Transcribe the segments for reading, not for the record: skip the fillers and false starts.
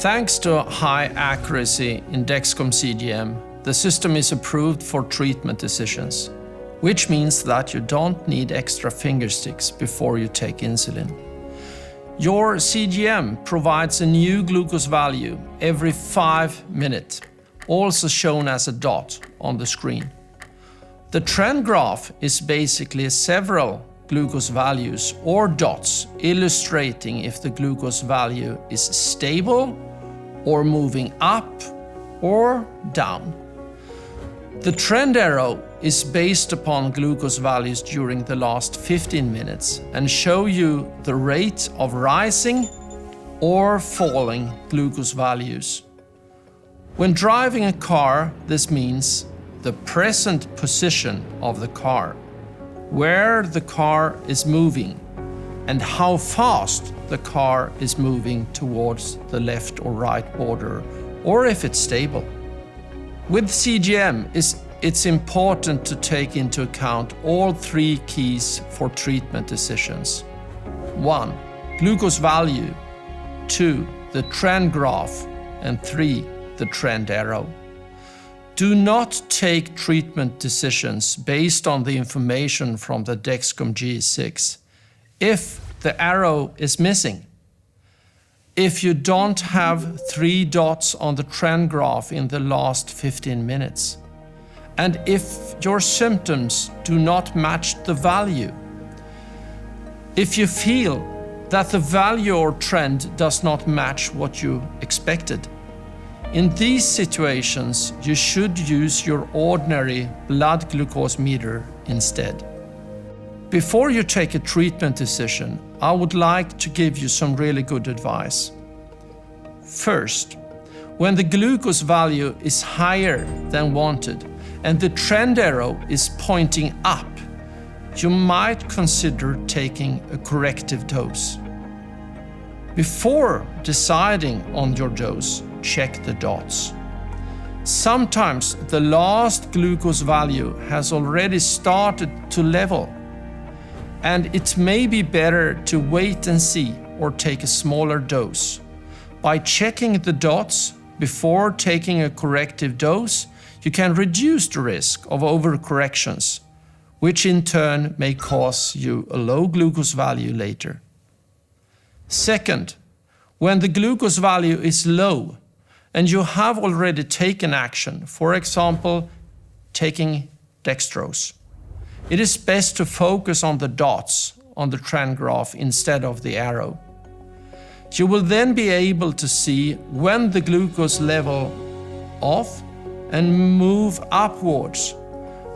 Thanks to high accuracy in Dexcom CGM, the system is approved for treatment decisions, which means that you don't need extra finger sticks before you take insulin. Your CGM provides a new glucose value every 5 minutes, also shown as a dot on the screen. The trend graph is basically several glucose values or dots illustrating if the glucose value is stable or moving up or down. The trend arrow is based upon glucose values during the last 15 minutes and show you the rate of rising or falling glucose values. When driving a car, this means the present position of the car, where the car is moving, and how fast the car is moving towards the left or right border, or if it's stable. With CGM, it's important to take into account all 3 keys for treatment decisions. 1. Glucose value. 2. The trend graph. And 3. The trend arrow. Do not take treatment decisions based on the information from the Dexcom G6 if the arrow is missing, if you don't have 3 dots on the trend graph in the last 15 minutes, and if your symptoms do not match the value. If you feel that the value or trend does not match what you expected. In these situations, you should use your ordinary blood glucose meter instead. Before you take a treatment decision, I would like to give you some really good advice. First, when the glucose value is higher than wanted and the trend arrow is pointing up, you might consider taking a corrective dose. Before deciding on your dose, check the dots. Sometimes the last glucose value has already started to level, and it may be better to wait and see or take a smaller dose. By checking the dots before taking a corrective dose, you can reduce the risk of overcorrections, which in turn may cause you a low glucose value later. Second, when the glucose value is low and you have already taken action, for example, taking dextrose, it is best to focus on the dots on the trend graph instead of the arrow. You will then be able to see when the glucose level off and move upwards.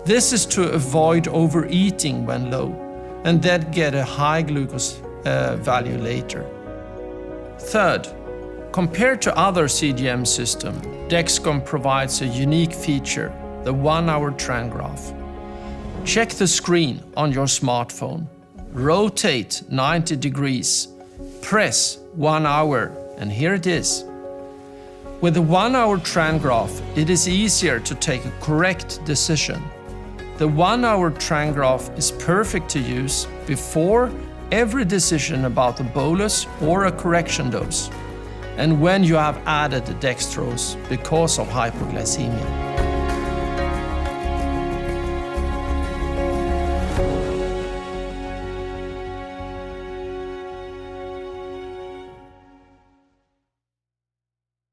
This is to avoid overeating when low and then get a high glucose value later. Third, compared to other CGM systems, Dexcom provides a unique feature, the 1-hour trend graph. Check the screen on your smartphone, rotate 90 degrees, press 1 hour, and here it is. With the 1-hour trend graph, it is easier to take a correct decision. The 1-hour trend graph is perfect to use before every decision about a bolus or a correction dose, and when you have added dextrose because of hypoglycemia.